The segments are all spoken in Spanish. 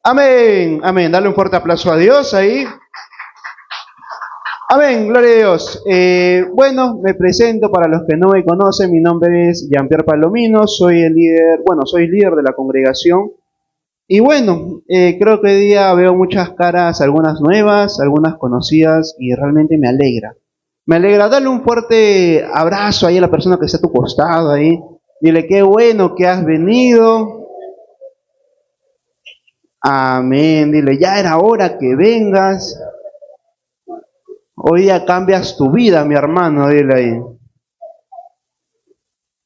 Amén, amén. Dale un fuerte aplauso a Dios ahí. Amén, gloria a Dios. Bueno, me presento para los que no me conocen. Mi nombre es Jean-Pierre Palomino. Soy el líder, soy líder de la congregación. Y bueno, creo que hoy día veo muchas caras, algunas nuevas, algunas conocidas, y realmente me alegra. Me alegra. Darle un fuerte abrazo ahí a la persona que está a tu costado ahí. Dile qué bueno que has venido. Amén. Dile, ya era hora que vengas. Hoy día cambias tu vida, mi hermano. Dile ahí.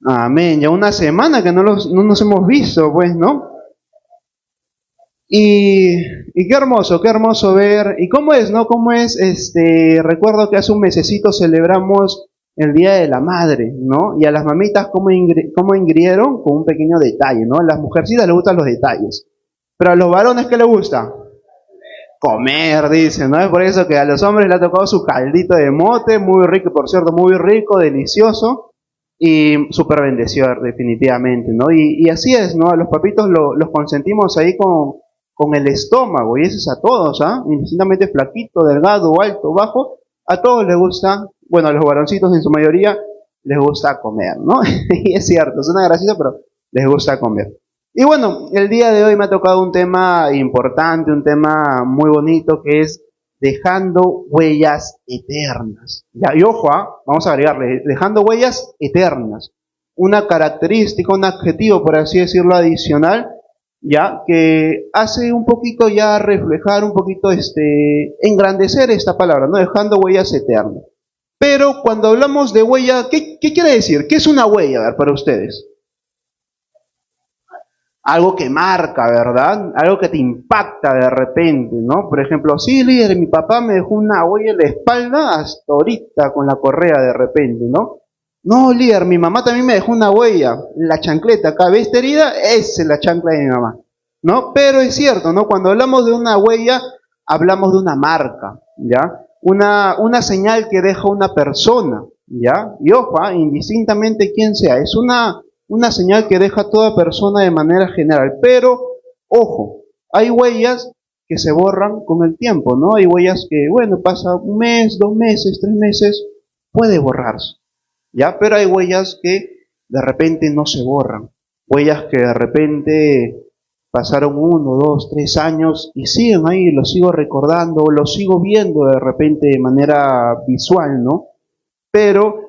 Amén. Ya una semana que no nos hemos visto, pues, ¿no? Y qué hermoso ver. ¿Y cómo es, no? ¿Cómo es? Recuerdo que hace un mesecito celebramos el Día de la Madre, ¿no? Y a las mamitas, ¿cómo ingrieron? Con un pequeño detalle, ¿no? A las mujercitas les gustan los detalles. Pero a los varones, ¿qué les gusta? Comer, dicen, ¿no? Es por eso que a los hombres les ha tocado su caldito de mote, muy rico, por cierto, muy rico, delicioso, y súper bendecido, definitivamente, ¿no? Y así es, ¿no? A los papitos los consentimos ahí con el estómago, y eso es a todos, ¿ah? Indistintamente flaquito, delgado, alto, bajo, a todos les gusta, bueno, a los varoncitos en su mayoría les gusta comer, ¿no? Y es cierto, suena gracioso, pero les gusta comer. Y bueno, el día de hoy me ha tocado un tema importante, un tema muy bonito, que es dejando huellas eternas. Ya, y ojo, vamos a agregarle, dejando huellas eternas. Una característica, un adjetivo, por así decirlo, adicional, ya, que hace un poquito ya reflejar, un poquito engrandecer esta palabra, ¿no? Dejando huellas eternas. Pero cuando hablamos de huella, ¿qué quiere decir? ¿Qué es una huella, a ver, para ustedes? Algo que marca, ¿verdad? Algo que te impacta de repente, ¿no? Por ejemplo, sí, líder, mi papá me dejó una huella en la espalda hasta ahorita con la correa de repente, ¿no? No, líder, mi mamá también me dejó una huella, la chancleta acá, ¿ves esta herida? Esa es la chancla de mi mamá, ¿no? Pero es cierto, ¿no? Cuando hablamos de una huella, hablamos de una marca, ¿ya? Una señal que deja una persona, ¿ya? Y ojo, indistintamente quién sea, es una señal que deja toda persona de manera general. Pero, ojo, hay huellas que se borran con el tiempo, ¿no? Hay huellas que, bueno, pasa un mes, 2 meses, 3 meses, puede borrarse, ¿ya? Pero hay huellas que de repente no se borran. Huellas que de repente pasaron 1, 2, 3 años y siguen ahí, lo sigo recordando, lo sigo viendo de repente de manera visual, ¿no? Pero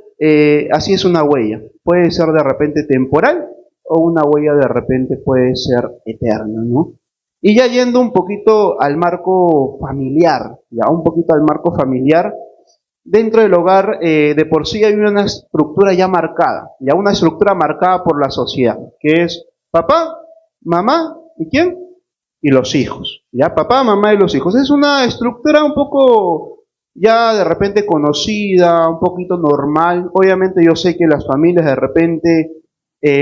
así es una huella. Puede ser de repente temporal o una huella de repente puede ser eterna, ¿no? Y ya yendo un poquito al marco familiar, ya un poquito al marco familiar, dentro del hogar de por sí hay una estructura ya marcada, ya una estructura marcada por la sociedad, que es papá, mamá, ¿y quién? Y los hijos, ya papá, mamá y los hijos. Es una estructura un poco ya de repente conocida, un poquito normal. Obviamente yo sé que las familias de repente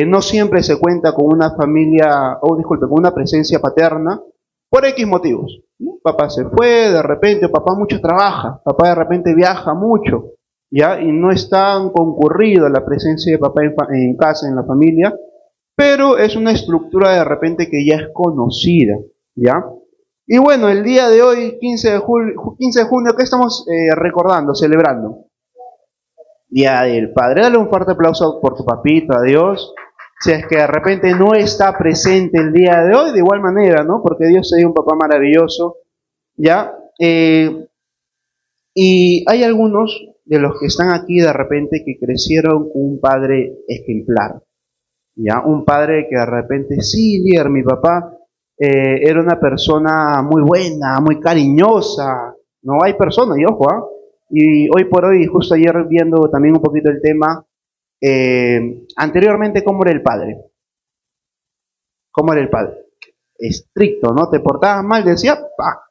no siempre se cuenta con una familia, con una presencia paterna, por X motivos, ¿no? Papá se fue de repente, o papá mucho trabaja, papá de repente viaja mucho, ¿ya? Y no es tan concurrido la presencia de papá en casa, en la familia, pero es una estructura de repente que ya es conocida, ¿ya? Y bueno, el día de hoy, 15 de junio, ¿qué estamos recordando, celebrando? Día del Padre. Dale un fuerte aplauso por tu papito, a Dios. Si es que de repente no está presente el día de hoy, de igual manera, ¿no? Porque Dios se dio un papá maravilloso, ¿ya? Y hay algunos de los que están aquí de repente que crecieron con un padre ejemplar, ¿ya? Un padre que de repente, sí, líder, mi papá era una persona muy buena, muy cariñosa. No hay personas, y ojo, y hoy por hoy, justo ayer viendo también un poquito el tema, anteriormente, ¿cómo era el padre? ¿Cómo era el padre? Estricto, ¿no? Te portabas mal, decía, ¡pa!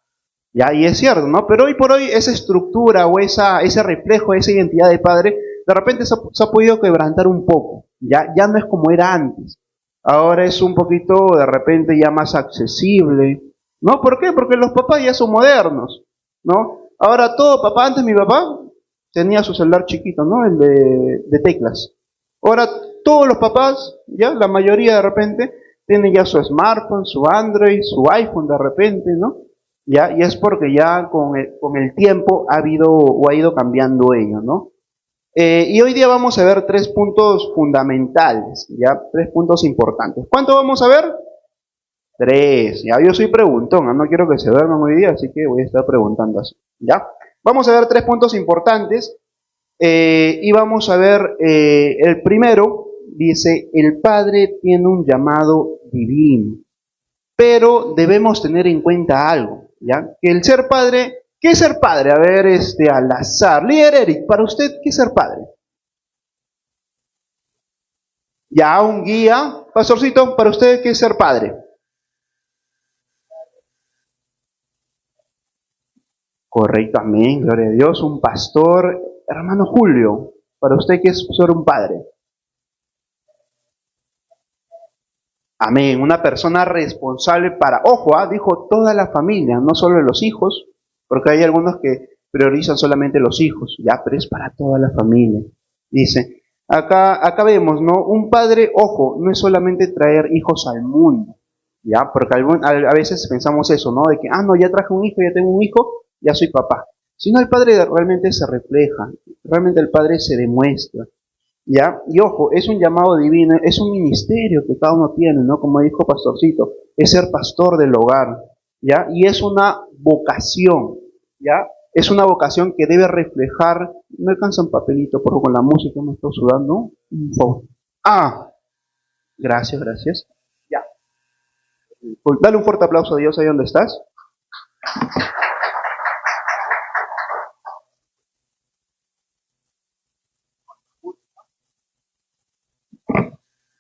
Ya, y es cierto, ¿no? Pero hoy por hoy esa estructura o ese reflejo, esa identidad de padre, de repente se ha podido quebrantar un poco. Ya no es como era antes. Ahora es un poquito de repente ya más accesible, ¿no? ¿Por qué? Porque los papás ya son modernos, ¿no? Ahora todo papá, antes mi papá tenía su celular chiquito, ¿no? El de teclas. Ahora todos los papás, ya, la mayoría de repente, tiene ya su smartphone, su Android, su iPhone de repente, ¿no? Ya, y es porque ya con el tiempo ha habido o ha ido cambiando ello, ¿no? Y hoy día vamos a ver 3 puntos fundamentales, ya, 3 puntos importantes. ¿Cuánto vamos a ver? 3. Ya, yo soy preguntón, ¿no? No quiero que se duerman hoy día, así que voy a estar preguntando así, ¿ya? Vamos a ver 3 puntos importantes y vamos a ver el primero, dice, el Padre tiene un llamado divino, pero debemos tener en cuenta algo, ¿ya? Que el ser padre, ¿qué es ser padre? A ver, al azar. Líder Eric, para usted, ¿qué es ser padre? Ya, un guía. Pastorcito, para usted, ¿qué es ser padre? Correcto, amén, gloria a Dios. Un pastor, hermano Julio, para usted, ¿qué es ser un padre? Amén, una persona responsable para, ojo, dijo toda la familia, no solo los hijos, porque hay algunos que priorizan solamente los hijos, ya, pero es para toda la familia. Dice, acá vemos, ¿no? Un padre, ojo, no es solamente traer hijos al mundo, ya, porque a veces pensamos eso, ¿no? De que, no, ya traje un hijo, ya tengo un hijo, ya soy papá. Sino el padre realmente se refleja, realmente el padre se demuestra. ¿Ya? Y ojo, es un llamado divino, es un ministerio que cada uno tiene, ¿no? Como dijo Pastorcito, es ser pastor del hogar, ¿ya? Y es una vocación, ¿ya? Es una vocación que debe reflejar, no alcanza un papelito, porque con la música me estoy sudando, un favor. Gracias, gracias. Ya. Pues dale un fuerte aplauso a Dios ahí donde estás.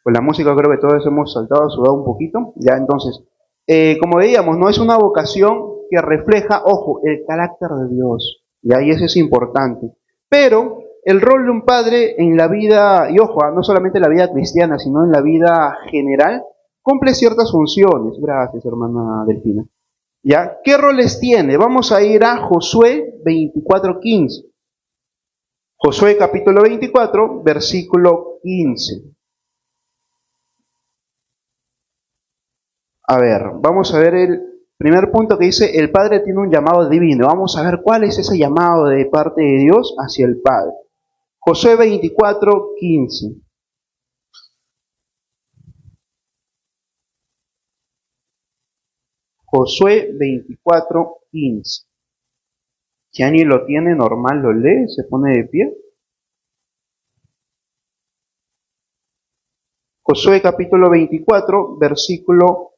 Con la música creo que todos hemos saltado, sudado un poquito. Ya, entonces, como veíamos, no es una vocación que refleja, ojo, el carácter de Dios. Ya, y eso es importante. Pero el rol de un padre en la vida, y ojo, no solamente en la vida cristiana, sino en la vida general, cumple ciertas funciones. Gracias, hermana Delfina. ¿Ya? ¿Qué roles tiene? Vamos a ir a Josué 24:15. Josué capítulo 24, versículo 15. A ver, vamos a ver el primer punto que dice, el Padre tiene un llamado divino. Vamos a ver cuál es ese llamado de parte de Dios hacia el Padre. Josué 24:15. Josué 24:15. Si alguien lo tiene normal, lo lee, se pone de pie. Josué capítulo 24, versículo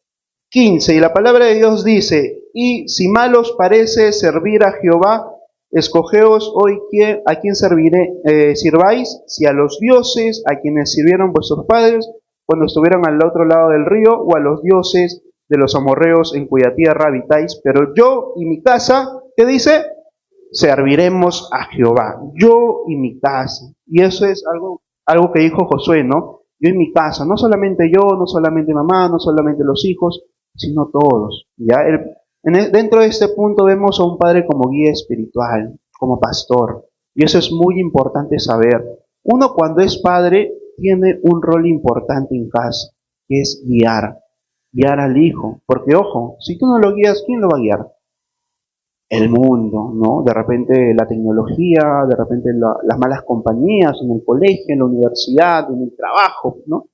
15. Y la palabra de Dios dice, y si mal os parece servir a Jehová, escogeos hoy a quién sirváis, si a los dioses a quienes sirvieron vuestros padres cuando estuvieron al otro lado del río, o a los dioses de los amorreos en cuya tierra habitáis, pero yo y mi casa, ¿qué dice? Serviremos a Jehová, yo y mi casa. Y eso es algo que dijo Josué, ¿no? Yo y mi casa, no solamente yo, no solamente mamá, no solamente los hijos, sino todos. ¿Ya? Dentro de este punto vemos a un padre como guía espiritual, como pastor. Y eso es muy importante saber. Uno cuando es padre tiene un rol importante en casa, que es guiar al hijo. Porque ojo, si tú no lo guías, ¿quién lo va a guiar? El mundo, ¿no? De repente la tecnología, de repente las malas compañías en el colegio, en la universidad, en el trabajo, ¿no?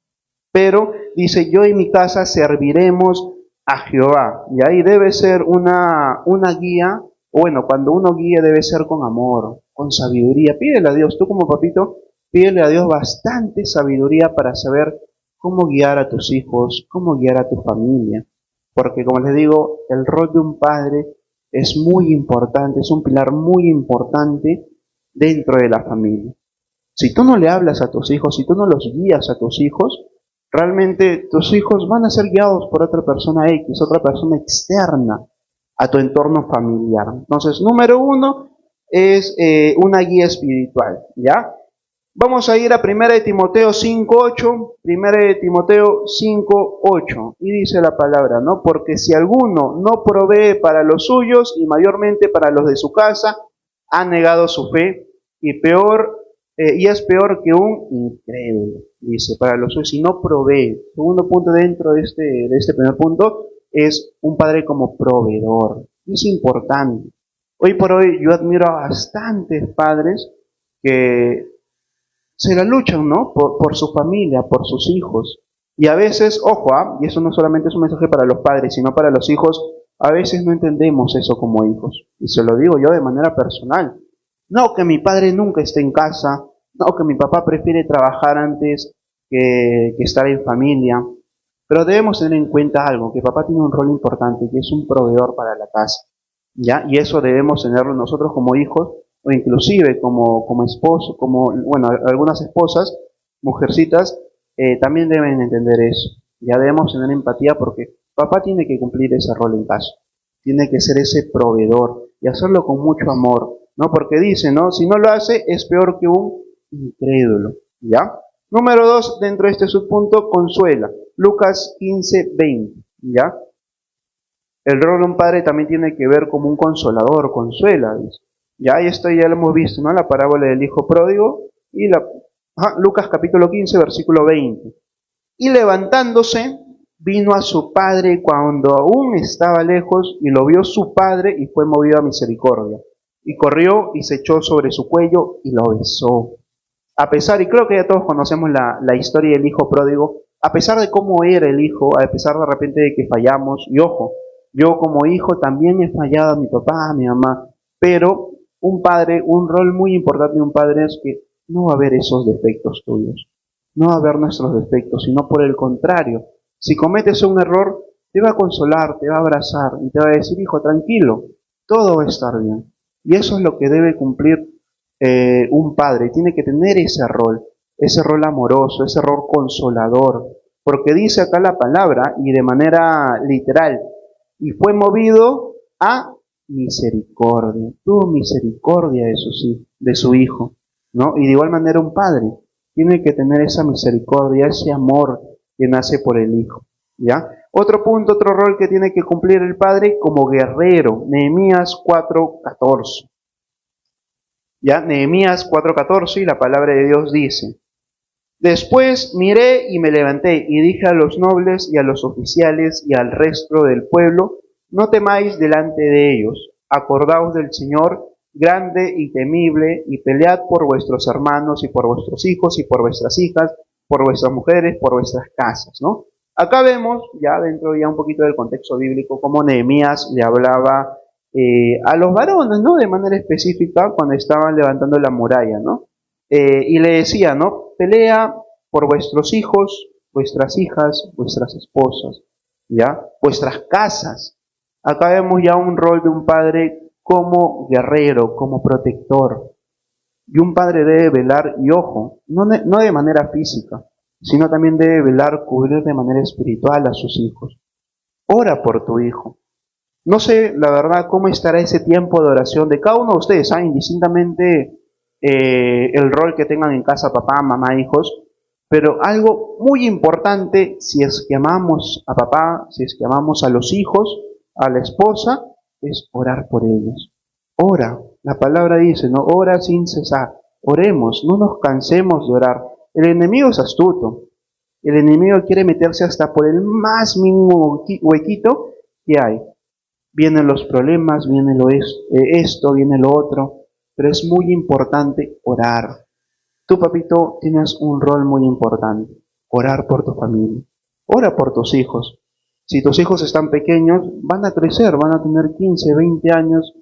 Pero dice, yo y mi casa serviremos a Jehová. Y ahí debe ser una guía, o bueno, cuando uno guía debe ser con amor, con sabiduría. Pídele a Dios, tú como papito, pídele a Dios bastante sabiduría para saber cómo guiar a tus hijos, cómo guiar a tu familia. Porque como les digo, el rol de un padre es muy importante, es un pilar muy importante dentro de la familia. Si tú no le hablas a tus hijos, si tú no los guías a tus hijos, realmente tus hijos van a ser guiados por otra persona X, otra persona externa a tu entorno familiar. Entonces, número 1 es una guía espiritual, ¿ya? Vamos a ir a 1 de Timoteo 5:8, 1 de Timoteo 5:8, y dice la palabra, ¿no? Porque si alguno no provee para los suyos, y mayormente para los de su casa, ha negado su fe, y es peor que un incrédulo. dice, para los suyos, y no provee. Segundo punto dentro de este primer punto es un padre como proveedor. Es importante. Hoy por hoy yo admiro a bastantes padres que se la luchan, ¿no? Por su familia, por sus hijos. Y a veces, ojo, y eso no solamente es un mensaje para los padres, sino para los hijos, a veces no entendemos eso como hijos. Y se lo digo yo de manera personal. No que mi padre nunca esté en casa, no que mi papá prefiere trabajar antes que estar en familia. Pero debemos tener en cuenta algo, que papá tiene un rol importante, que es un proveedor para la casa. ¿Ya? Y eso debemos tenerlo nosotros como hijos, o inclusive como esposo, bueno, algunas esposas, mujercitas, también deben entender eso. Ya debemos tener empatía porque papá tiene que cumplir ese rol en casa. Tiene que ser ese proveedor y hacerlo con mucho amor, ¿no? Porque dice, ¿no? Si no lo hace, es peor que un incrédulo, ¿ya? Número 2, dentro de este subpunto, consuela. Lucas 15:20, ¿ya? El rol de un padre también tiene que ver como un consolador, consuela, dice. Ya, y esto ya lo hemos visto, ¿no? La parábola del hijo pródigo y Lucas capítulo 15, versículo 20. Y levantándose, vino a su padre cuando aún estaba lejos, y lo vio su padre y fue movido a misericordia. Y corrió y se echó sobre su cuello y lo besó. A pesar, y creo que ya todos conocemos la historia del hijo pródigo, a pesar de cómo era el hijo, a pesar de repente de que fallamos, y ojo, yo como hijo también he fallado a mi papá, a mi mamá, pero un padre, un rol muy importante de un padre es que no va a haber esos defectos tuyos, no va a haber nuestros defectos, sino por el contrario, si cometes un error, te va a consolar, te va a abrazar y te va a decir, hijo, tranquilo, todo va a estar bien. Y eso es lo que debe cumplir un padre, tiene que tener ese rol amoroso, ese rol consolador, porque dice acá la palabra y de manera literal, y fue movido a misericordia, tuvo misericordia de su hijo, ¿no? Y de igual manera un padre tiene que tener esa misericordia, ese amor que nace por el hijo, ¿ya? Otro punto, otro rol que tiene que cumplir el padre como guerrero, Nehemías 4:14. Ya, Nehemías 4:14 y la palabra de Dios dice, después miré y me levanté y dije a los nobles y a los oficiales y al resto del pueblo, no temáis delante de ellos, acordaos del Señor grande y temible y pelead por vuestros hermanos y por vuestros hijos y por vuestras hijas, por vuestras mujeres, por vuestras casas, ¿no? Acá vemos, ya dentro ya un poquito del contexto bíblico, cómo Nehemías le hablaba a los varones, ¿no? De manera específica cuando estaban levantando la muralla, ¿no? Y le decía, ¿no? Pelea por vuestros hijos, vuestras hijas, vuestras esposas, ¿ya? Vuestras casas. Acá vemos ya un rol de un padre como guerrero, como protector. Y un padre debe velar, y ojo, no de manera física, sino también debe velar, cubrir de manera espiritual a sus hijos. Ora por tu hijo. No sé, la verdad, cómo estará ese tiempo de oración de cada uno de ustedes, indistintamente el rol que tengan en casa, papá, mamá, hijos, pero algo muy importante, si es que amamos a papá, si es que amamos a los hijos, a la esposa, es orar por ellos. Ora, la palabra dice, no, ora sin cesar, oremos, no nos cansemos de orar. El enemigo es astuto, el enemigo quiere meterse hasta por el más mínimo huequito que hay. Vienen los problemas, viene esto, viene lo otro, pero es muy importante orar. Tú, papito, tienes un rol muy importante, orar por tu familia, ora por tus hijos. Si tus hijos están pequeños, van a crecer, van a tener 15, 20 años,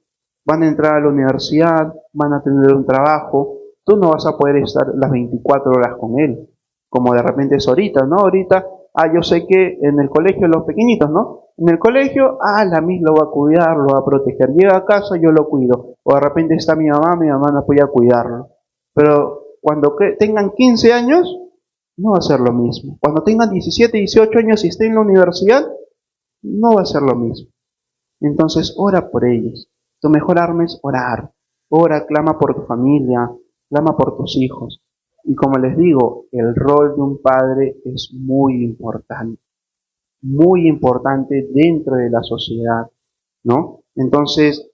van a entrar a la universidad, van a tener un trabajo, tú no vas a poder estar las 24 horas con él, como de repente es ahorita, ¿no? Ahorita, yo sé que en el colegio los pequeñitos, ¿no? En el colegio, la Miss lo va a cuidar, lo va a proteger. Llega a casa, yo lo cuido. O de repente está mi mamá no puede cuidarlo. Pero cuando tengan 15 años, no va a ser lo mismo. Cuando tengan 17, 18 años y estén en la universidad, no va a ser lo mismo. Entonces, ora por ellos. Tu mejor arma es orar. Ora, clama por tu familia, clama por tus hijos. Y como les digo, el rol de un padre es muy importante dentro de la sociedad, ¿no? Entonces,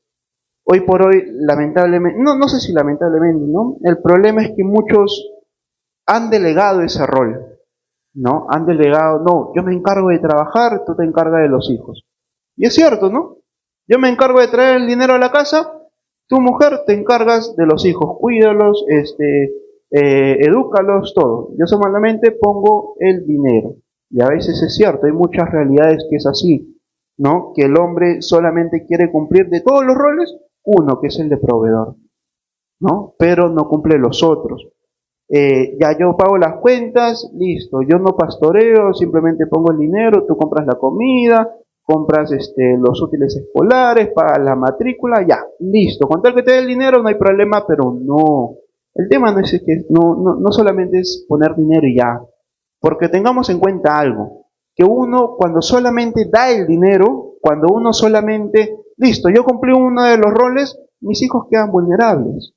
hoy por hoy, lamentablemente, no sé si lamentablemente, ¿no? El problema es que muchos han delegado ese rol, ¿no? Han delegado, no, yo me encargo de trabajar, tú te encargas de los hijos. Y es cierto, ¿no? Yo me encargo de traer el dinero a la casa, tu mujer te encargas de los hijos, cuídalos, edúcalos, todo. Yo solamente pongo el dinero. Y a veces es cierto, hay muchas realidades que es así, ¿no? Que el hombre solamente quiere cumplir de todos los roles, uno, que es el de proveedor, ¿no? Pero no cumple los otros. Ya yo pago las cuentas, listo, yo no pastoreo, simplemente pongo el dinero, tú compras la comida, compras los útiles escolares, pagas la matrícula, ya, listo, con tal que te dé el dinero no hay problema, pero no, el tema no es que no solamente es poner dinero y ya, porque tengamos en cuenta algo, que uno cuando solamente da el dinero, cuando uno solamente, listo, yo cumplí uno de los roles, mis hijos quedan vulnerables.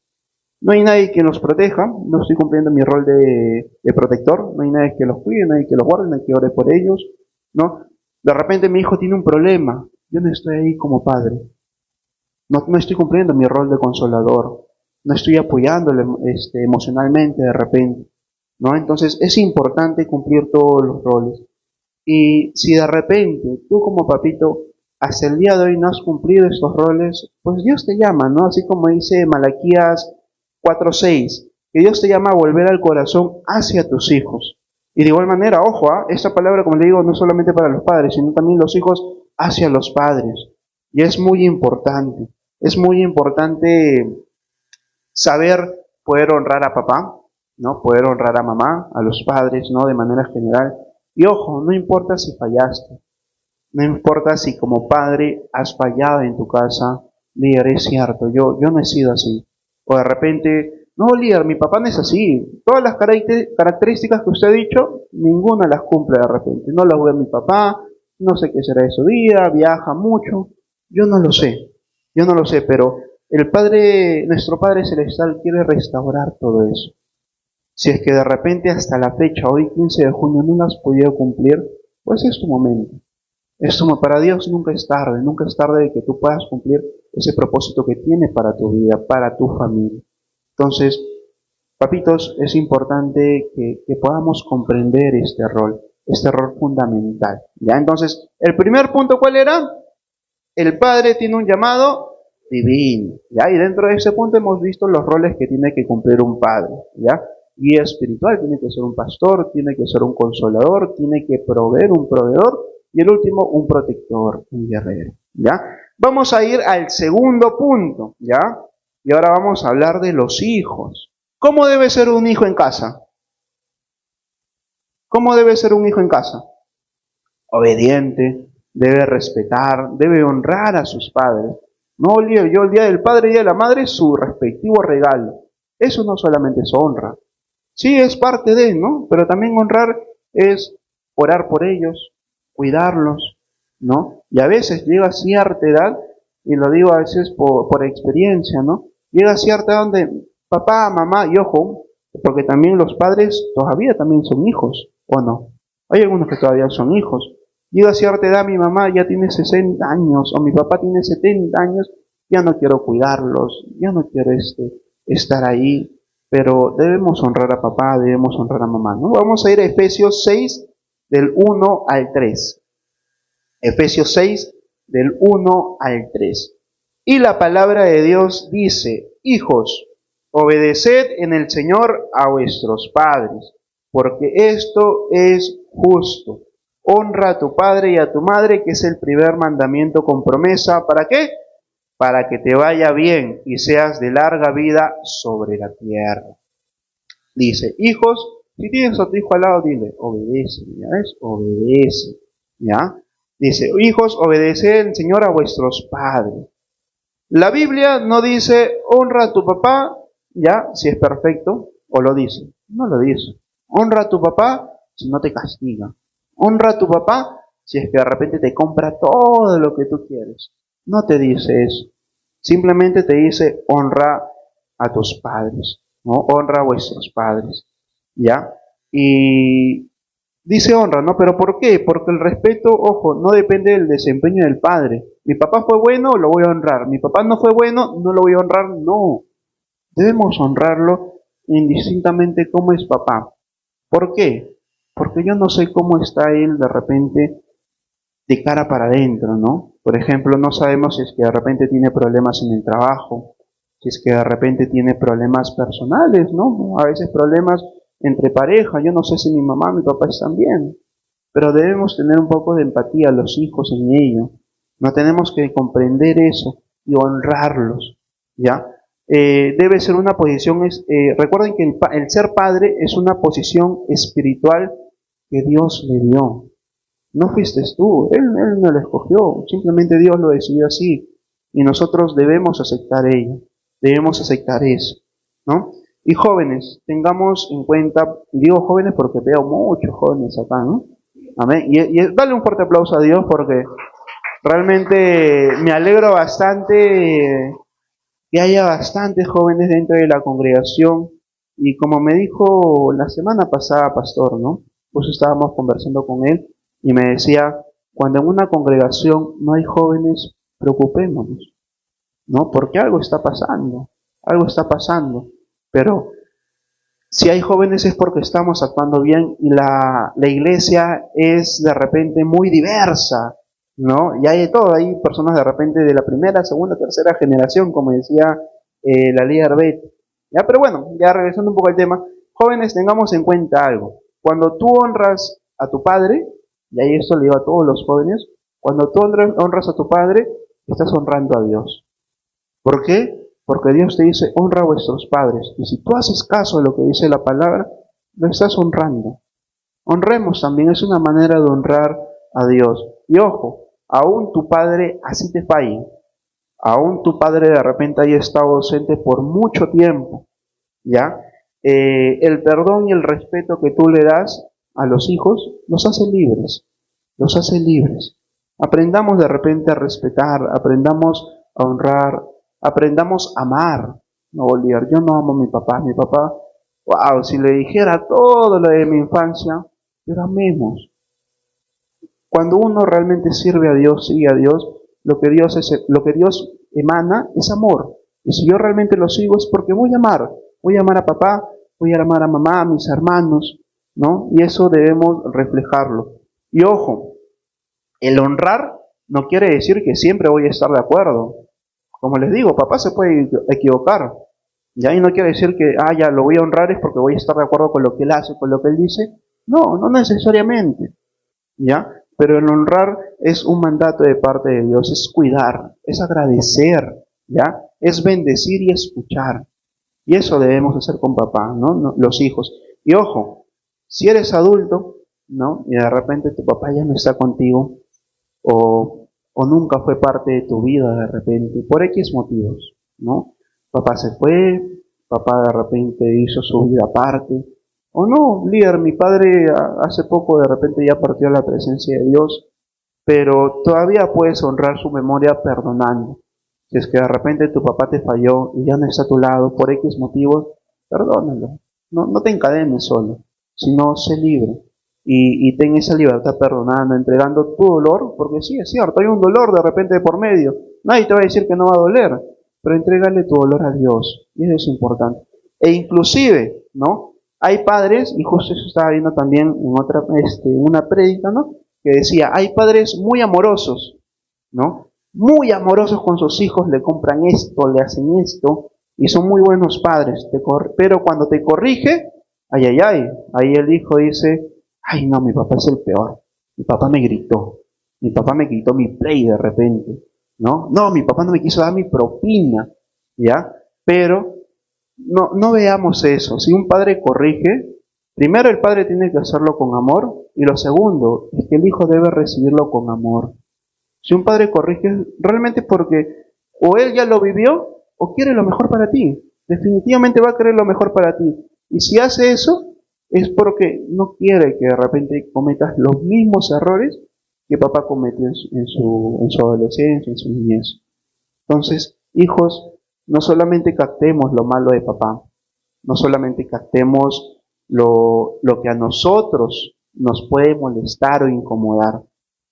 No hay nadie que los proteja, no estoy cumpliendo mi rol de protector, no hay nadie que los cuide, nadie que los guarde, nadie que ore por ellos, ¿no? De repente mi hijo tiene un problema, yo no estoy ahí como padre, no estoy cumpliendo mi rol de consolador, no estoy apoyándole emocionalmente de repente, ¿no? Entonces es importante cumplir todos los roles. Y si de repente tú como papito hasta el día de hoy no has cumplido estos roles, pues Dios te llama, ¿no? Así como dice Malaquías 4:6, que Dios te llama a volver al corazón hacia tus hijos. Y de igual manera, ojo, esta palabra, como le digo, no solamente para los padres, sino también los hijos hacia los padres. Y es muy importante saber poder honrar a papá, ¿no? Poder honrar a mamá, a los padres, ¿no? De manera general. Y ojo, no importa si fallaste, no importa si como padre has fallado en tu casa, líder, es cierto, yo no he sido así. O de repente, no, líder, mi papá no es así. Todas las características que usted ha dicho, ninguna las cumple de repente. No las ve mi papá, no sé qué será de su vida, viaja mucho. Yo no lo sé, pero el Padre, nuestro Padre Celestial quiere restaurar todo eso. Si es que de repente hasta la fecha, hoy 15 de junio, no las has podido cumplir, pues es tu momento. Para Dios nunca es tarde de que tú puedas cumplir ese propósito que tiene para tu vida, para tu familia. Entonces, papitos, es importante que podamos comprender este rol fundamental. ¿Ya? Entonces, el primer punto, ¿cuál era? El Padre tiene un llamado divino. ¿Ya? Y dentro de ese punto hemos visto los roles que tiene que cumplir un padre. ¿Ya? Guía espiritual, tiene que ser un pastor, tiene que ser un consolador, tiene que proveer un proveedor. Y el último, un protector, un guerrero, ¿ya? Vamos a ir al segundo punto, ¿ya? Y ahora vamos a hablar de los hijos. ¿Cómo debe ser un hijo en casa? ¿Cómo debe ser un hijo en casa? Obediente, debe respetar, debe honrar a sus padres. No olvide, yo el día del padre y el día de la madre, su respectivo regalo. Eso no solamente es honra. Sí, es parte de, ¿no? Pero también honrar es orar por ellos, cuidarlos, ¿no? Y a veces llega a cierta edad, y lo digo a veces por experiencia, ¿no? Llega a cierta edad donde papá, mamá, y ojo, porque también los padres todavía también son hijos, ¿o no? Hay algunos que todavía son hijos. Llega a cierta edad, mi mamá ya tiene 60 años, o mi papá tiene 70 años, ya no quiero cuidarlos, ya no quiero estar ahí, pero debemos honrar a papá, debemos honrar a mamá, ¿no? Vamos a ir a Efesios 6, del 1 al 3. Efesios 6, del 1 al 3. Y la palabra de Dios dice, hijos, obedeced en el Señor a vuestros padres, porque esto es justo. Honra a tu padre y a tu madre, que es el primer mandamiento con promesa. ¿Para qué? Para que te vaya bien y seas de larga vida sobre la tierra. Dice, hijos, si tienes a tu hijo al lado, dile, obedece, ¿ya ves? Obedece, ¿ya? Dice, hijos, obedeced al Señor a vuestros padres. La Biblia no dice, honra a tu papá, ¿ya? Si es perfecto, o lo dice. No lo dice. Honra a tu papá si no te castiga. Honra a tu papá si es que de repente te compra todo lo que tú quieres. No te dice eso. Simplemente te dice, honra a tus padres, ¿no? Honra a vuestros padres, ¿ya? Y dice honra, ¿no? ¿Pero por qué? Porque el respeto, ojo, no depende del desempeño del padre. Mi papá fue bueno, lo voy a honrar. Mi papá no fue bueno, no lo voy a honrar. No. Debemos honrarlo indistintamente cómo es papá. ¿Por qué? Porque yo no sé cómo está él de repente de cara para adentro, ¿no? Por ejemplo, no sabemos si es que de repente tiene problemas en el trabajo, si es que de repente tiene problemas personales, ¿no? A veces problemas entre pareja, yo no sé si mi mamá, mi papá están bien, pero debemos tener un poco de empatía a los hijos en ello. No tenemos que comprender eso y honrarlos, ¿ya? Debe ser una posición, recuerden que el ser padre es una posición espiritual que Dios le dio. No fuiste tú, él no lo escogió, simplemente Dios lo decidió así. Y nosotros debemos aceptar ello, debemos aceptar eso, ¿no? Y jóvenes, tengamos en cuenta, y digo jóvenes porque veo muchos jóvenes acá, ¿no? Amén. Y dale un fuerte aplauso a Dios porque realmente me alegro bastante que haya bastantes jóvenes dentro de la congregación. Y como me dijo la semana pasada, pastor, ¿no? Pues estábamos conversando con él y me decía, cuando en una congregación no hay jóvenes, preocupémonos, ¿no? Porque algo está pasando. Pero si hay jóvenes es porque estamos actuando bien y la iglesia es de repente muy diversa, ¿no? Y hay de todo, hay personas de repente de la primera, segunda, tercera generación, como decía la líder Beth. Ya, pero bueno, ya regresando un poco al tema, jóvenes, tengamos en cuenta algo. Cuando tú honras a tu padre, y ahí esto le digo a todos los jóvenes, cuando tú honras a tu padre, estás honrando a Dios. ¿Por qué? Porque Dios te dice, honra a vuestros padres. Y si tú haces caso a lo que dice la palabra, lo estás honrando. Honremos también, es una manera de honrar a Dios. Y ojo, aún tu padre así te falle, aún tu padre de repente haya estado ausente por mucho tiempo, ¿ya? El perdón y el respeto que tú le das a los hijos los hace libres, los hace libres. Aprendamos de repente a respetar, aprendamos a honrar, aprendamos a amar. No, Bolívar, yo no amo a mi papá, wow, si le dijera todo lo de mi infancia, pero amemos. Cuando uno realmente sirve a Dios, sigue a Dios, lo que Dios emana es amor. Y si yo realmente lo sigo es porque voy a amar a papá, voy a amar a mamá, a mis hermanos, ¿no? Y eso debemos reflejarlo. Y ojo, el honrar no quiere decir que siempre voy a estar de acuerdo. Como les digo, papá se puede equivocar. Y ahí no quiere decir que, ya lo voy a honrar es porque voy a estar de acuerdo con lo que él hace, con lo que él dice. No, no necesariamente. ¿Ya? Pero el honrar es un mandato de parte de Dios, es cuidar, es agradecer, ¿ya? Es bendecir y escuchar. Y eso debemos hacer con papá, ¿no? Los hijos. Y ojo, si eres adulto, ¿no? Y de repente tu papá ya no está contigo, o nunca fue parte de tu vida de repente, por X motivos, ¿no? Papá se fue, papá de repente hizo su vida aparte, o no, líder, mi padre hace poco de repente ya partió a la presencia de Dios, pero todavía puedes honrar su memoria perdonando. Si es que de repente tu papá te falló y ya no está a tu lado por X motivos, perdónalo. No te encadenes solo, sino sé libre. Y ten esa libertad perdonando, entregando tu dolor, porque sí, es cierto, hay un dolor de repente por medio. Nadie te va a decir que no va a doler, pero entrégale tu dolor a Dios. Y eso es importante. E inclusive, ¿no? Hay padres, y justo eso estaba viendo también en una prédica, ¿no? Que decía, hay padres muy amorosos, ¿no? Muy amorosos con sus hijos, le compran esto, le hacen esto, y son muy buenos padres, pero cuando te corrige, ahí el hijo dice, ay no, mi papá es el peor, mi papá me gritó mi play de repente, ¿no? No, mi papá no me quiso dar mi propina, ¿ya? Pero no veamos eso, si un padre corrige, primero el padre tiene que hacerlo con amor, y lo segundo es que el hijo debe recibirlo con amor. Si un padre corrige, realmente es porque o él ya lo vivió o quiere lo mejor para ti. Definitivamente va a querer lo mejor para ti. Y si hace eso, es porque no quiere que de repente cometas los mismos errores que papá cometió en su adolescencia, en su niñez. Entonces, hijos, no solamente captemos lo malo de papá, no solamente captemos lo que a nosotros nos puede molestar o incomodar,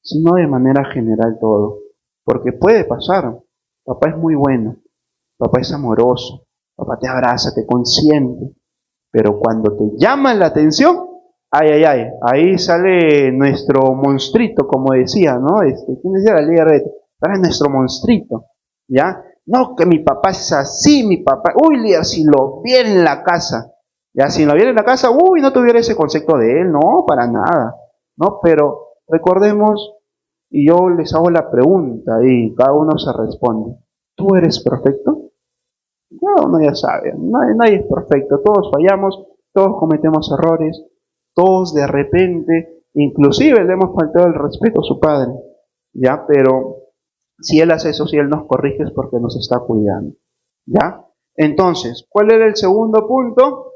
sino de manera general todo. Porque puede pasar, papá es muy bueno, papá es amoroso, papá te abraza, te consiente, pero cuando te llama la atención, ahí sale nuestro monstruito, como decía, ¿no? ¿Quién decía la líder? Era nuestro monstruito, ¿ya? No, que mi papá es así, mi papá, uy, líder, si lo viera en la casa, ya, si lo viera en la casa, uy, no tuviera ese concepto de él, no, para nada, ¿no? Pero recordemos, y yo les hago la pregunta y cada uno se responde, ¿tú eres perfecto? No, uno ya sabe, nadie es perfecto, todos fallamos, todos cometemos errores, todos de repente, inclusive le hemos faltado el respeto a su padre, ¿ya? Pero si él hace eso, si él nos corrige es porque nos está cuidando, ¿ya? Entonces, ¿cuál era el segundo punto?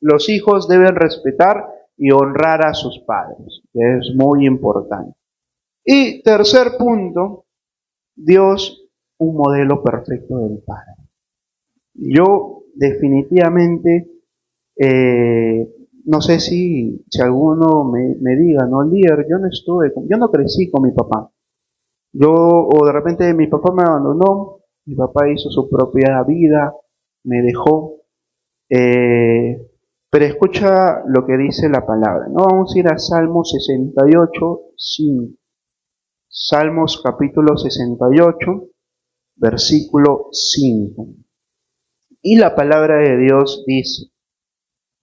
Los hijos deben respetar y honrar a sus padres, que es muy importante. Y tercer punto, Dios, un modelo perfecto del padre. Yo definitivamente, no sé si alguno me diga, no, líder, yo no crecí con mi papá. O de repente mi papá me abandonó, mi papá hizo su propia vida, me dejó. eh, pero escucha lo que dice la palabra, ¿no? Vamos a ir a Salmos 68, 5. Salmos capítulo 68, versículo 5. Y la palabra de Dios dice,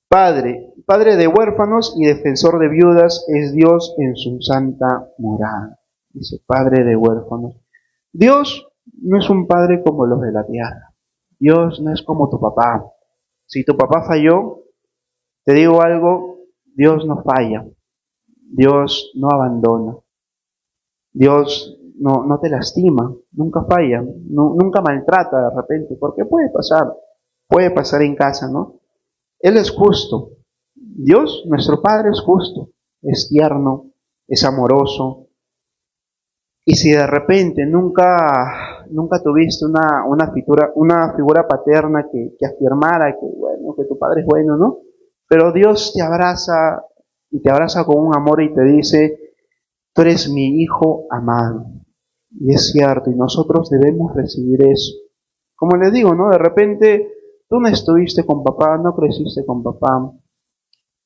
Padre de huérfanos y defensor de viudas es Dios en su santa morada. Dice, Padre de huérfanos. Dios no es un padre como los de la tierra. Dios no es como tu papá. Si tu papá falló, te digo algo, Dios no falla. Dios no abandona. Dios no te lastima, nunca falla, nunca maltrata de repente, porque puede pasar en casa, ¿no? Él es justo. Dios, nuestro Padre, es justo, es tierno, es amoroso. Y si de repente nunca tuviste una figura paterna que afirmara que, bueno, que tu padre es bueno, ¿no? Pero Dios te abraza y te abraza con un amor y te dice, tú eres mi hijo amado. Y es cierto, y nosotros debemos recibir eso. Como les digo, ¿no? De repente tú no estuviste con papá, no creciste con papá,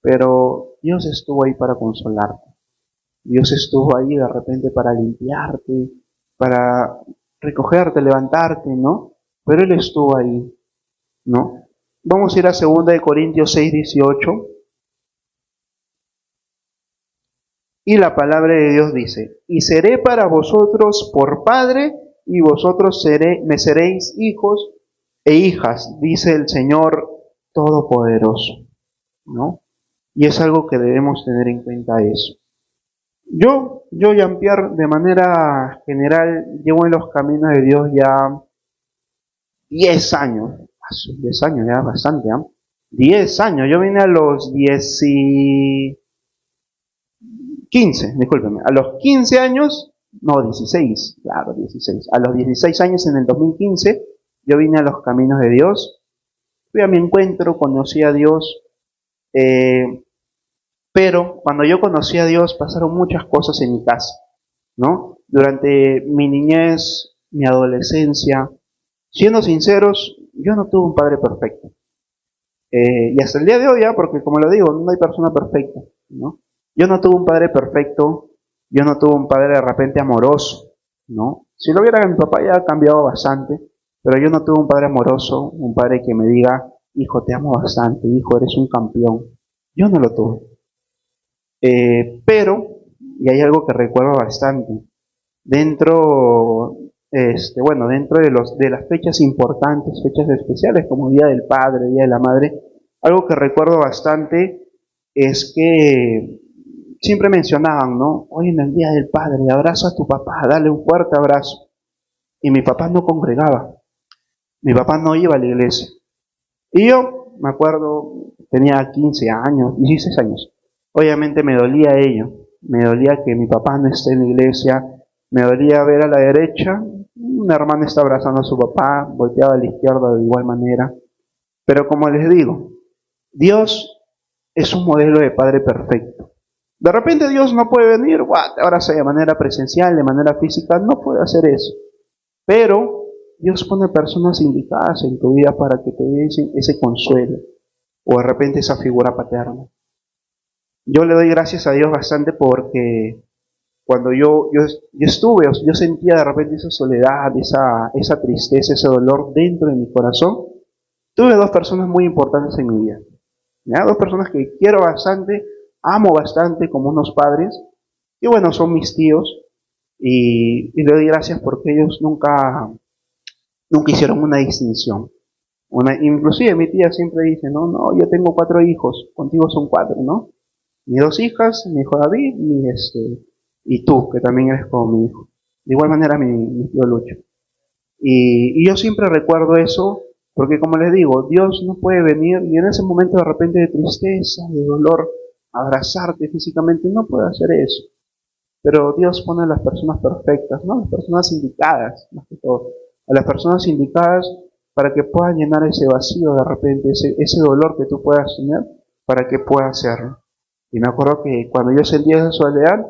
pero Dios estuvo ahí para consolarte. Dios estuvo ahí de repente para limpiarte, para recogerte, levantarte, ¿no? Pero Él estuvo ahí, ¿no? Vamos a ir a 2 Corintios 6:18. Y la palabra de Dios dice, y seré para vosotros por padre, y vosotros me seréis hijos e hijas, dice el Señor Todopoderoso, ¿no? Y es algo que debemos tener en cuenta eso. Jean-Pierre, de manera general, llevo en los caminos de Dios ya 10 años. 10 años ya, bastante, ¿eh? 10 años. Yo vine a los 15, discúlpeme. A los 15 años, no, 16, claro, 16. A los 16 años, en el 2015, yo vine a los caminos de Dios. Fui a mi encuentro, conocí a Dios. Pero cuando yo conocí a Dios pasaron muchas cosas en mi casa, ¿no? Durante mi niñez, mi adolescencia, siendo sinceros, yo no tuve un padre perfecto. Y hasta el día de hoy, ya, porque como lo digo, no hay persona perfecta, ¿no? Yo no tuve un padre perfecto, yo no tuve un padre de repente amoroso, ¿no? Si lo hubiera, mi papá ya ha cambiado bastante, pero yo no tuve un padre amoroso, un padre que me diga, hijo, te amo bastante, hijo, eres un campeón. Yo no lo tuve. Pero, y hay algo que recuerdo bastante, dentro, dentro de las fechas importantes, fechas especiales como Día del Padre, Día de la Madre, algo que recuerdo bastante es que siempre mencionaban, ¿no? Hoy en el Día del Padre, abraza a tu papá, dale un fuerte abrazo. Y mi papá no congregaba, mi papá no iba a la iglesia. Y yo, me acuerdo, tenía 15 años, 16 años. Obviamente me dolía ello, me dolía que mi papá no esté en la iglesia, me dolía ver a la derecha, una hermana está abrazando a su papá, volteaba a la izquierda de igual manera. Pero como les digo, Dios es un modelo de padre perfecto. De repente Dios no puede venir, te abraza de manera presencial, de manera física, no puede hacer eso. Pero Dios pone personas indicadas en tu vida para que te den ese consuelo, o de repente esa figura paterna. Yo le doy gracias a Dios bastante porque cuando yo estuve, yo sentía de repente esa soledad, esa tristeza, ese dolor dentro de mi corazón. Tuve dos personas muy importantes en mi vida, ¿ya? Dos personas que quiero bastante, amo bastante como unos padres, y bueno, son mis tíos, y le doy gracias porque ellos nunca hicieron una distinción. Inclusive mi tía siempre dice, no, yo tengo 4 hijos, contigo son 4, ¿no? Mis 2 hijas, mi hijo David y tú, que también eres como mi hijo. De igual manera mi tío Lucho. Y yo siempre recuerdo eso, porque como les digo, Dios no puede venir y en ese momento de repente de tristeza, de dolor, abrazarte físicamente, no puede hacer eso. Pero Dios pone a las personas perfectas, ¿no? Las personas indicadas, más que todo. A las personas indicadas para que puedan llenar ese vacío de repente, ese dolor que tú puedas tener, para que pueda hacerlo. Y me acuerdo que cuando yo sentía esa soledad,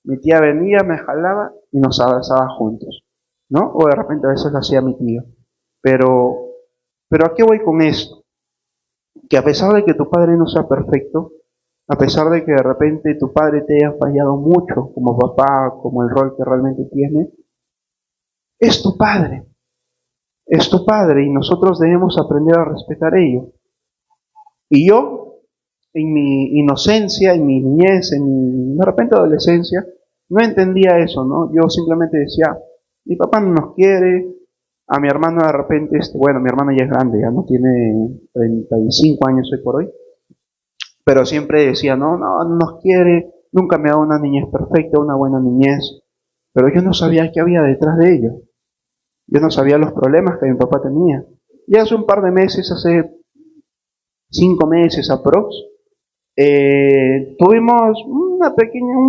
mi tía venía, me jalaba y nos abrazaba juntos, ¿no? O de repente a veces lo hacía mi tío. Pero, pero ¿a qué voy con esto? Que a pesar de que tu padre no sea perfecto, a pesar de que de repente tu padre te haya fallado mucho como papá, como el rol que realmente tiene, es tu padre y nosotros debemos aprender a respetar ello. Y yo, en mi inocencia, en mi niñez, en mi de repente adolescencia, no entendía eso, ¿no? Yo simplemente decía, mi papá no nos quiere, a mi hermano de repente, bueno, mi hermano ya es grande, ya no tiene 35 años hoy por hoy, pero siempre decía, no nos quiere, nunca me da una niñez perfecta, una buena niñez, pero yo no sabía qué había detrás de ello, yo no sabía los problemas que mi papá tenía. Y hace un par de meses, hace 5 meses aprox, tuvimos un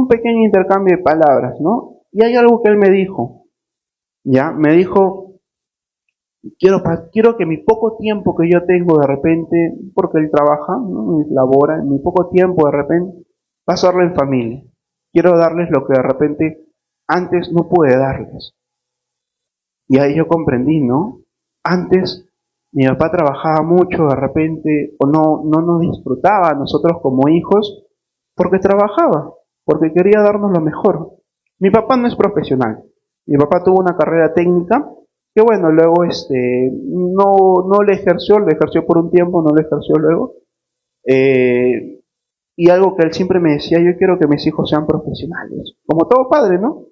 pequeño intercambio de palabras, ¿no? Y hay algo que él me dijo, ¿ya? Me dijo, quiero que mi poco tiempo que yo tengo de repente, porque él trabaja, ¿no? Y labora, en mi poco tiempo de repente, pasarlo en familia. Quiero darles lo que de repente antes no pude darles. Y ahí yo comprendí, ¿no? Antes mi papá trabajaba mucho de repente, o no nos disfrutaba a nosotros como hijos, porque trabajaba, porque quería darnos lo mejor. Mi papá no es profesional. Mi papá tuvo una carrera técnica que bueno, luego no le ejerció por un tiempo, no le ejerció luego. Eh, y algo que él siempre me decía, yo quiero que mis hijos sean profesionales. Como todo padre, ¿no?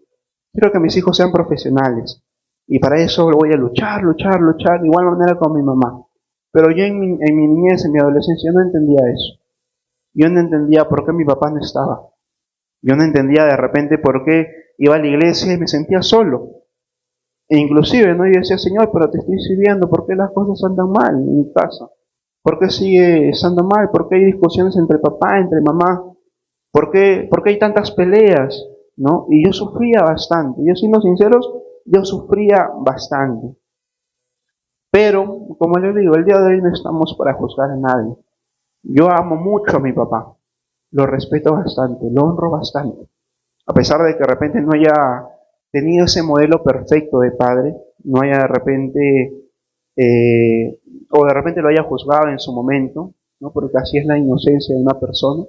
Quiero que mis hijos sean profesionales. Y para eso voy a luchar, de igual manera con mi mamá. Pero yo en mi niñez, en mi adolescencia, no entendía eso. Yo no entendía por qué mi papá no estaba. Yo no entendía de repente por qué iba a la iglesia y me sentía solo. E inclusive, ¿no? Yo decía, Señor, pero te estoy sirviendo, ¿por qué las cosas andan mal en mi casa? ¿Por qué sigue estando mal? ¿Por qué hay discusiones entre papá, entre mamá? ¿Por qué hay tantas peleas? ¿No? Y yo sufría bastante. Yo, siendo sinceros, yo sufría bastante. Pero, como les digo, el día de hoy no estamos para juzgar a nadie. Yo amo mucho a mi papá. Lo respeto bastante, lo honro bastante. A pesar de que de repente no haya tenido ese modelo perfecto de padre, no haya de repente, o de repente lo haya juzgado en su momento, ¿no? Porque así es la inocencia de una persona.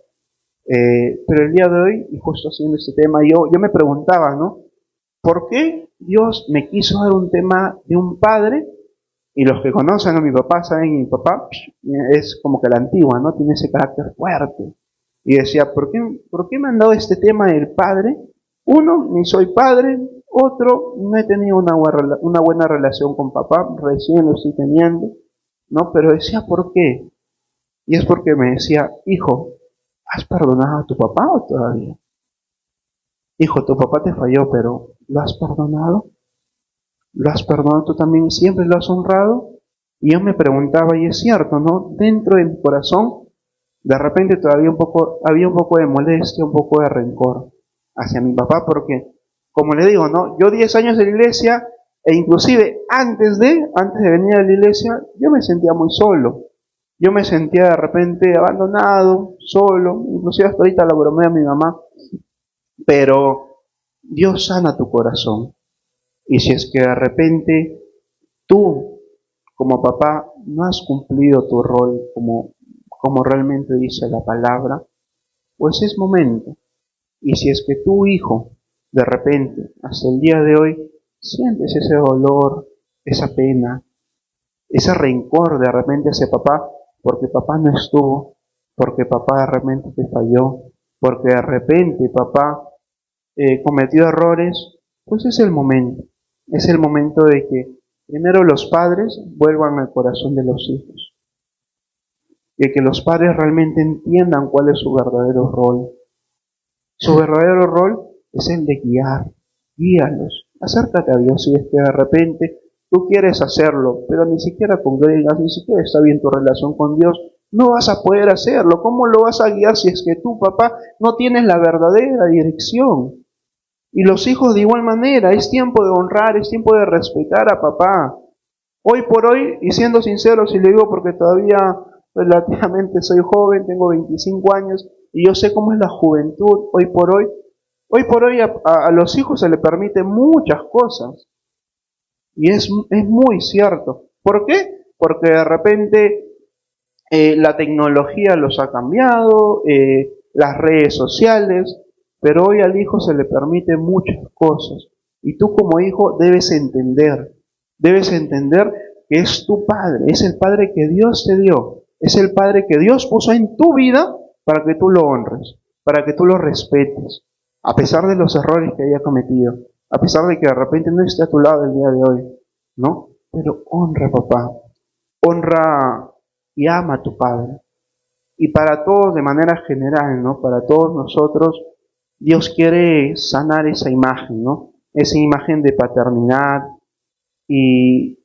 Pero el día de hoy, y justo haciendo este tema, yo me preguntaba, ¿no? ¿Por qué Dios me quiso dar un tema de un padre? Y los que conocen a mi papá saben que mi papá es como que la antigua, ¿no? Tiene ese carácter fuerte. Y decía, ¿por qué me han dado este tema del padre? Uno, ni soy padre. Otro, no he tenido una buena relación con papá, recién lo estoy teniendo, ¿no? Pero decía, ¿por qué? Y es porque me decía, hijo, ¿has perdonado a tu papá o todavía? Hijo, tu papá te falló, pero ¿lo has perdonado? ¿Lo has perdonado tú también? ¿Siempre lo has honrado? Y yo me preguntaba, y es cierto, ¿no? Dentro de mi corazón, de repente todavía había un poco de molestia, un poco de rencor hacia mi papá, porque, como le digo, ¿no? Yo 10 años de la iglesia, e inclusive antes de venir a la iglesia, yo me sentía muy solo. Yo me sentía de repente abandonado, solo, inclusive hasta ahorita la bromea a mi mamá, pero Dios sana tu corazón. Y si es que de repente tú, como papá, no has cumplido tu rol como realmente dice la palabra, pues es momento. Y si es que tu hijo, de repente, hasta el día de hoy, sientes ese dolor, esa pena, ese rencor de repente hacia papá, porque papá no estuvo, porque papá de repente te falló, porque de repente papá cometió errores, pues es el momento. Es el momento de que primero los padres vuelvan al corazón de los hijos, de que los padres realmente entiendan cuál es su verdadero rol. Su verdadero rol es el de guiar. Guíalos. Acércate a Dios si es que de repente tú quieres hacerlo, pero ni siquiera congregas, ni siquiera está bien tu relación con Dios. No vas a poder hacerlo. ¿Cómo lo vas a guiar si es que tú, papá, no tienes la verdadera dirección? Y los hijos de igual manera, es tiempo de honrar, es tiempo de respetar a papá. Hoy por hoy, y siendo sincero, si le digo porque todavía relativamente soy joven, tengo 25 años, y yo sé cómo es la juventud hoy por hoy a los hijos se les permite muchas cosas. Y es muy cierto. ¿Por qué? Porque de repente la tecnología los ha cambiado, las redes sociales, pero hoy al hijo se le permite muchas cosas. Y tú como hijo debes entender que es tu padre, es el padre que Dios te dio, es el padre que Dios puso en tu vida para que tú lo honres, para que tú lo respetes, a pesar de los errores que haya cometido, a pesar de que de repente no esté a tu lado el día de hoy, ¿no? Pero honra, papá, honra y ama a tu padre. Y para todos de manera general, ¿no? Para todos nosotros, Dios quiere sanar esa imagen, ¿no? Esa imagen de paternidad y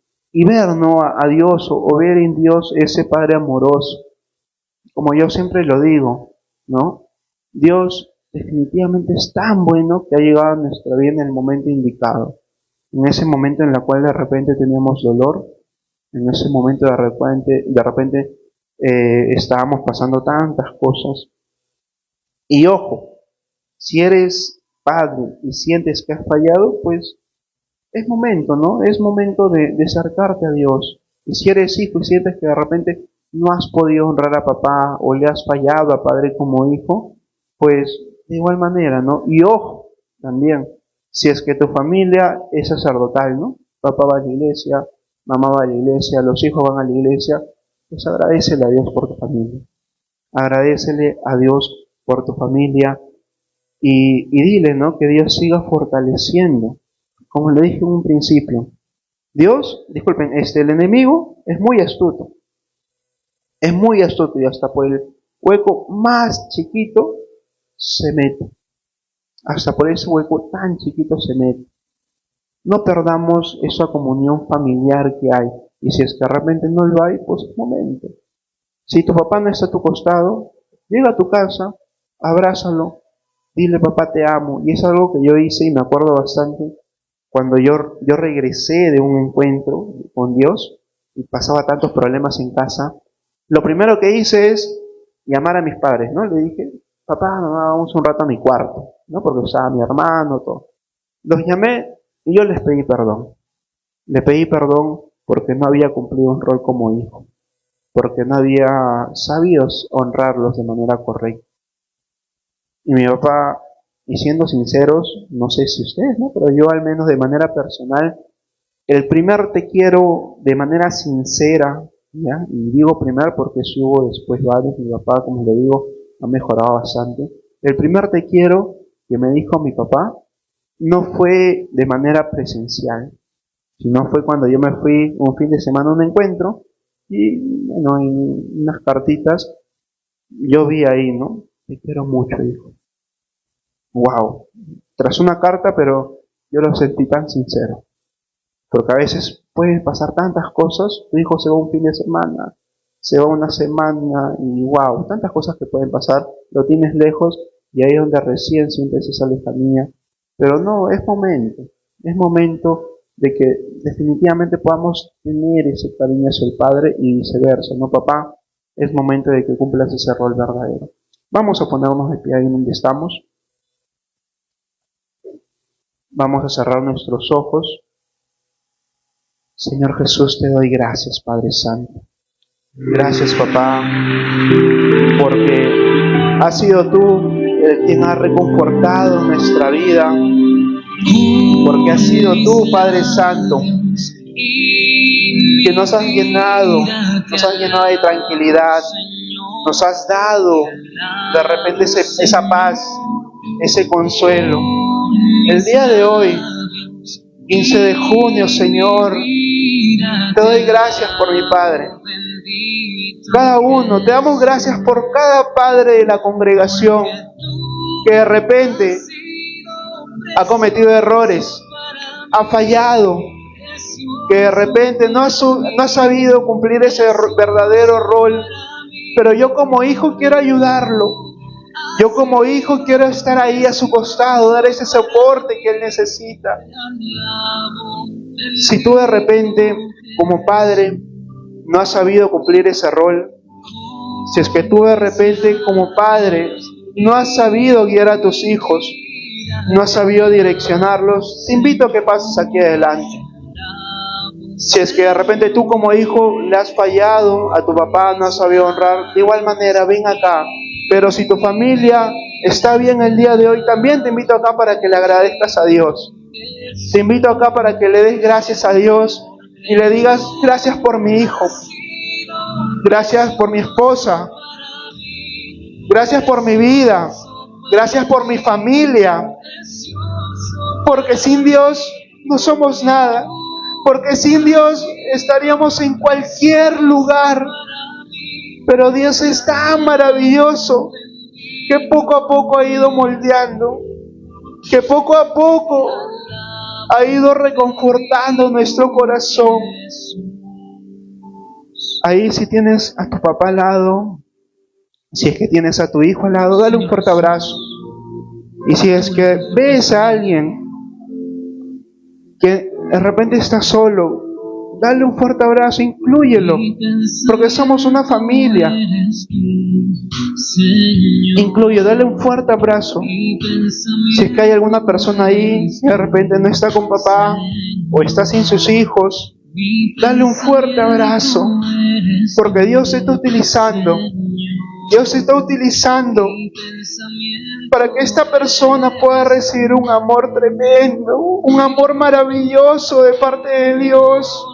ver, ¿no? A Dios o ver en Dios ese Padre amoroso. Como yo siempre lo digo, ¿no? Dios definitivamente es tan bueno que ha llegado a nuestra vida en el momento indicado. En ese momento en el cual de repente teníamos dolor, en ese momento de repente estábamos pasando tantas cosas. Y ojo, si eres padre y sientes que has fallado, pues es momento, ¿no? Es momento de acercarte a Dios. Y si eres hijo y sientes que de repente no has podido honrar a papá o le has fallado a padre como hijo, pues de igual manera, ¿no? Y ojo, también, si es que tu familia es sacerdotal, ¿no? Papá va a la iglesia, mamá va a la iglesia, los hijos van a la iglesia, pues agradécele a Dios por tu familia. Agradécele a Dios por tu familia y dile, ¿no? Que Dios siga fortaleciendo. Como le dije en un principio, Dios, disculpen, el enemigo es muy astuto y hasta por el hueco más chiquito se mete, hasta por ese hueco tan chiquito se mete. No perdamos esa comunión familiar que hay, y si es que realmente no lo hay, pues es momento. Si tu papá no está a tu costado, llega a tu casa, abrázalo, dile papá te amo, y es algo que yo hice y me acuerdo bastante cuando yo regresé de un encuentro con Dios y pasaba tantos problemas en casa. Lo primero que hice es llamar a mis padres, ¿no? Le dije, papá, mamá, vamos un rato a mi cuarto, ¿no? Porque estaba mi hermano, todo. Los llamé y yo les pedí perdón. Le pedí perdón porque no había cumplido un rol como hijo, porque no había sabido honrarlos de manera correcta. Y mi papá, y siendo sinceros, no sé si ustedes, ¿no? Pero yo al menos de manera personal, el primer te quiero de manera sincera, ¿ya? Y digo primer porque si hubo después varios, mi papá, como le digo, ha mejorado bastante. El primer te quiero que me dijo mi papá no fue de manera presencial, sino fue cuando yo me fui un fin de semana a un encuentro y, bueno, en unas cartitas yo vi ahí, ¿no? Te quiero mucho, hijo. Wow. Tras una carta, pero yo lo sentí tan sincero. Porque a veces pueden pasar tantas cosas, tu hijo se va un fin de semana, se va una semana y wow, tantas cosas que pueden pasar, lo tienes lejos y ahí es donde recién sientes esa lejanía. Pero no, es momento de que definitivamente podamos tener ese cariño hacia el Padre y viceversa, ¿no, papá? Es momento de que cumplas ese rol verdadero. Vamos a ponernos de pie ahí donde estamos. Vamos a cerrar nuestros ojos. Señor Jesús, te doy gracias, Padre Santo. Gracias, papá, porque Has sido tú el quien ha reconfortado nuestra vida, porque has sido tú, Padre Santo, que nos has llenado de tranquilidad, nos has dado de repente esa paz, ese consuelo. El día de hoy, 15 de junio, Señor, te doy gracias por mi Padre. Cada uno, te damos gracias por cada padre de la congregación que de repente ha cometido errores, ha fallado, que de repente no ha sabido cumplir ese verdadero rol. Pero yo como hijo quiero ayudarlo. Yo como hijo quiero estar ahí a su costado, dar ese soporte que él necesita. Si tú de repente, como padre, no has sabido cumplir ese rol, si es que tú de repente como padre no has sabido guiar a tus hijos, no has sabido direccionarlos, te invito a que pases aquí adelante. Si es que de repente tú como hijo le has fallado a tu papá, no has sabido honrar, de igual manera ven acá. Pero si tu familia está bien el día de hoy, también te invito acá para que le agradezcas a Dios. Te invito acá para que le des gracias a Dios y le digas: gracias por mi hijo, gracias por mi esposa, gracias por mi vida, gracias por mi familia, porque sin Dios no somos nada, porque sin Dios estaríamos en cualquier lugar, pero Dios es tan maravilloso que poco a poco ha ido moldeando, que poco a poco ha ido reconfortando nuestro corazón. Ahí, si tienes a tu papá al lado, si es que tienes a tu hijo al lado, dale un fuerte abrazo. Y si es que ves a alguien que de repente está solo, dale un fuerte abrazo, inclúyelo, porque somos una familia. Incluye, dale un fuerte abrazo. Si es que hay alguna persona ahí que de repente no está con papá o está sin sus hijos, dale un fuerte abrazo, porque Dios se está utilizando. Dios se está utilizando para que esta persona pueda recibir un amor tremendo, un amor maravilloso de parte de Dios.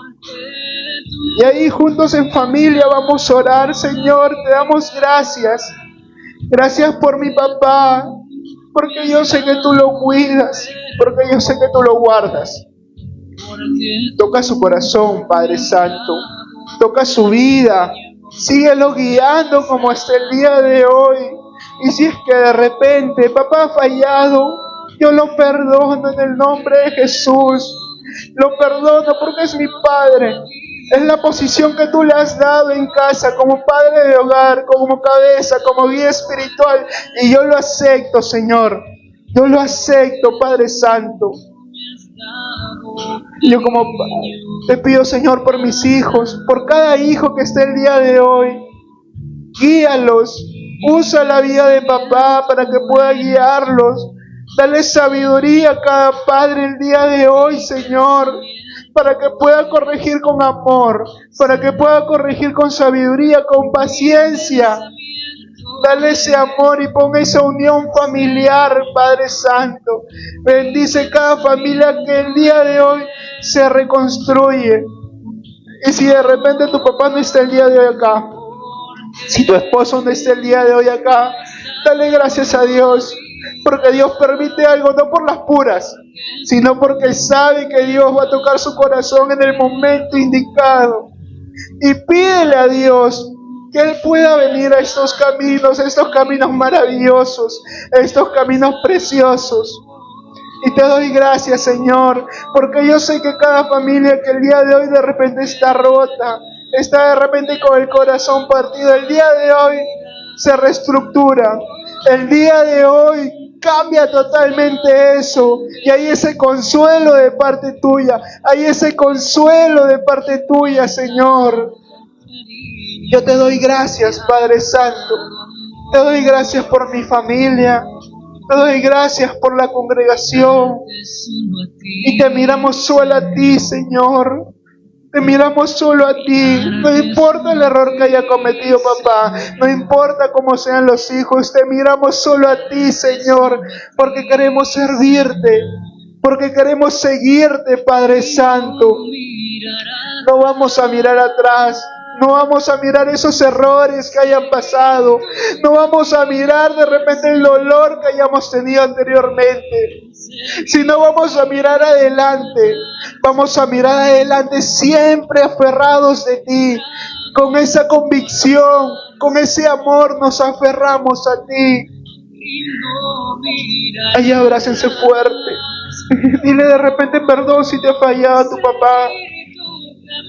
Y ahí juntos en familia vamos a orar. Señor, te damos gracias. Gracias por mi papá, porque yo sé que tú lo cuidas, porque yo sé que tú lo guardas. Toca su corazón, Padre Santo. Toca su vida. Síguelo guiando como hasta el día de hoy. Y si es que de repente papá ha fallado, yo lo perdono en el nombre de Jesús. Lo perdono porque es mi padre. Es la posición que tú le has dado en casa como padre de hogar, como cabeza, como guía espiritual. Y yo lo acepto, Señor. Yo lo acepto, Padre Santo. Yo como padre te pido, Señor, por mis hijos, por cada hijo que esté el día de hoy. Guíalos. Usa la vida de papá para que pueda guiarlos. Dale sabiduría a cada padre el día de hoy, Señor, para que pueda corregir con amor, para que pueda corregir con sabiduría, con paciencia. Dale ese amor y ponga esa unión familiar, Padre Santo. Bendice cada familia que el día de hoy se reconstruye. Y si de repente tu papá no está el día de hoy acá, si tu esposo no está el día de hoy acá, dale gracias a Dios, porque Dios permite algo no por las puras, sino porque sabe que Dios va a tocar su corazón en el momento indicado. Y pídele a Dios que Él pueda venir a estos caminos maravillosos, estos caminos preciosos. Y te doy gracias, Señor, porque yo sé que cada familia que el día de hoy de repente está rota, está de repente con el corazón partido, el día de hoy se reestructura. El día de hoy cambia totalmente eso. Y hay ese consuelo de parte tuya. Hay ese consuelo de parte tuya, Señor. Yo te doy gracias, Padre Santo. Te doy gracias por mi familia. Te doy gracias por la congregación. Y te miramos solo a ti, Señor. Te miramos solo a ti. No importa el error que haya cometido, papá. No importa cómo sean los hijos. Te miramos solo a ti, Señor. Porque queremos servirte. Porque queremos seguirte, Padre Santo. No vamos a mirar atrás. No vamos a mirar esos errores que hayan pasado. No vamos a mirar de repente el dolor que hayamos tenido anteriormente. Sino vamos a mirar adelante. Vamos a mirar adelante siempre aferrados de ti. Con esa convicción, con ese amor nos aferramos a ti. Ahí abrácense fuerte. Dile de repente perdón si te ha fallado tu papá.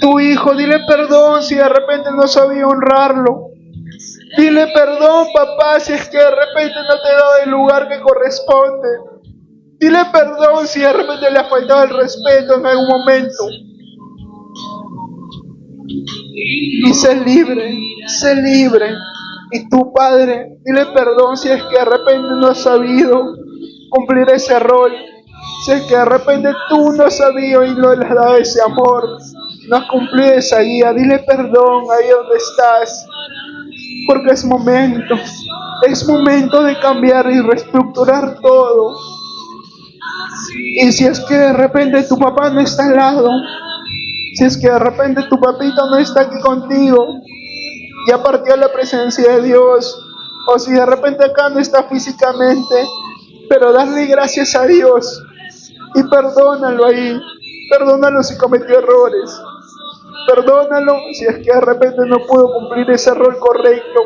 Tu hijo, dile perdón si de repente no sabía honrarlo. Dile perdón, papá, si es que de repente no te he dado el lugar que corresponde. Dile perdón si de repente le ha faltado el respeto en algún momento. Y sé libre, sé libre. Y tú, Padre, dile perdón si es que de repente no has sabido cumplir ese rol. Si es que de repente tú no has sabido y no le has dado ese amor, no has cumplido esa guía, dile perdón ahí donde estás. Porque es momento de cambiar y reestructurar todo. Y si es que de repente tu papá no está al lado, si es que de repente tu papito no está aquí contigo, ya partió la presencia de Dios, o si de repente acá no está físicamente, pero darle gracias a Dios y perdónalo ahí, perdónalo si cometió errores, perdónalo si es que de repente no pudo cumplir ese rol correcto.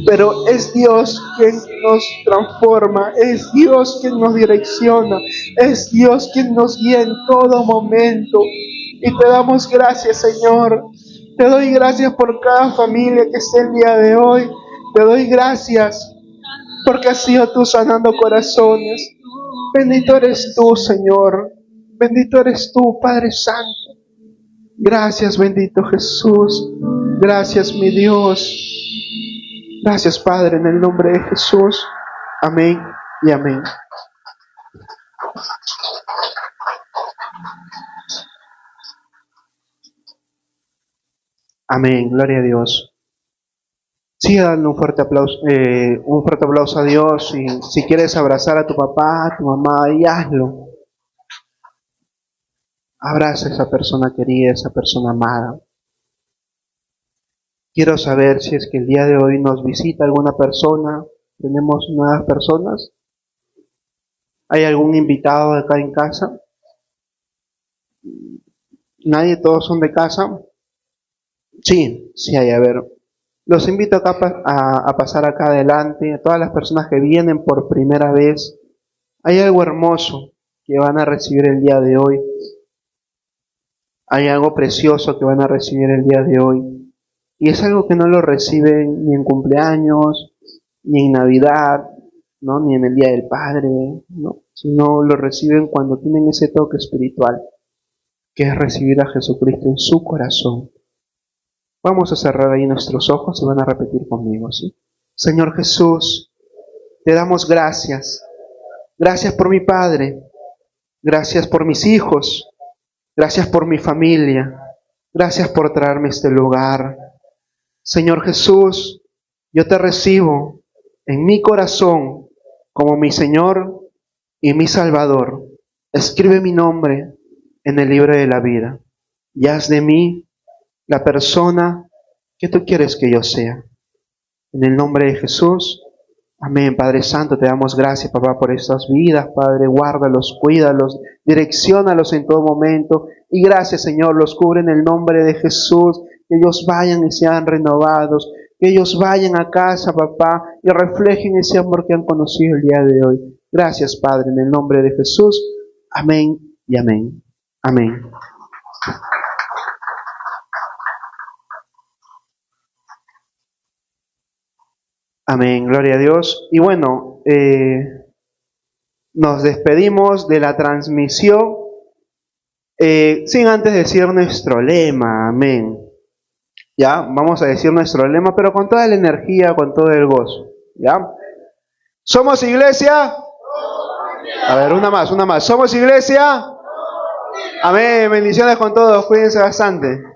Pero es Dios quien nos transforma, es Dios quien nos direcciona, es Dios quien nos guía en todo momento. Y te damos gracias, Señor. Te doy gracias por cada familia que esté el día de hoy. Te doy gracias porque has sido tú sanando corazones. Bendito eres tú, Señor. Bendito eres tú, Padre Santo. Gracias, bendito Jesús. Gracias, mi Dios. Gracias, Padre, en el nombre de Jesús. Amén y amén. Amén, gloria a Dios. Sí, dale un fuerte aplauso a Dios. Y si quieres abrazar a tu papá, a tu mamá, y hazlo. Abraza a esa persona querida, esa persona amada. Quiero saber si es que el día de hoy nos visita alguna persona. ¿Tenemos nuevas personas? ¿Hay algún invitado acá en casa? ¿Nadie? ¿Todos son de casa? Sí, sí hay. A ver, los invito acá a pasar acá adelante. A todas las personas que vienen por primera vez, hay algo hermoso que van a recibir el día de hoy. Hay algo precioso que van a recibir el día de hoy. Y es algo que no lo reciben ni en cumpleaños, ni en Navidad, ¿no? Ni en el Día del Padre, ¿no? Sino lo reciben cuando tienen ese toque espiritual, que es recibir a Jesucristo en su corazón. Vamos a cerrar ahí nuestros ojos y van a repetir conmigo, ¿sí? Señor Jesús, te damos gracias. Gracias por mi Padre. Gracias por mis hijos. Gracias por mi familia. Gracias por traerme a este lugar. Señor Jesús, yo te recibo en mi corazón como mi Señor y mi Salvador. Escribe mi nombre en el libro de la vida y haz de mí la persona que tú quieres que yo sea. En el nombre de Jesús, amén. Padre Santo, te damos gracias, papá, por estas vidas. Padre, guárdalos, cuídalos, direcciónalos en todo momento. Y gracias, Señor, los cubre en el nombre de Jesús. Que ellos vayan y sean renovados. Que ellos vayan a casa, papá, y reflejen ese amor que han conocido el día de hoy. Gracias, Padre, en el nombre de Jesús. Amén y amén. Amén. Amén, gloria a Dios. Y bueno, nos despedimos de la transmisión sin antes decir nuestro lema. Amén. Ya, vamos a decir nuestro lema, pero con toda la energía, con todo el gozo. ¿Ya? ¿Somos iglesia? A ver, una más. ¿Somos iglesia? Amén, bendiciones con todos, cuídense bastante.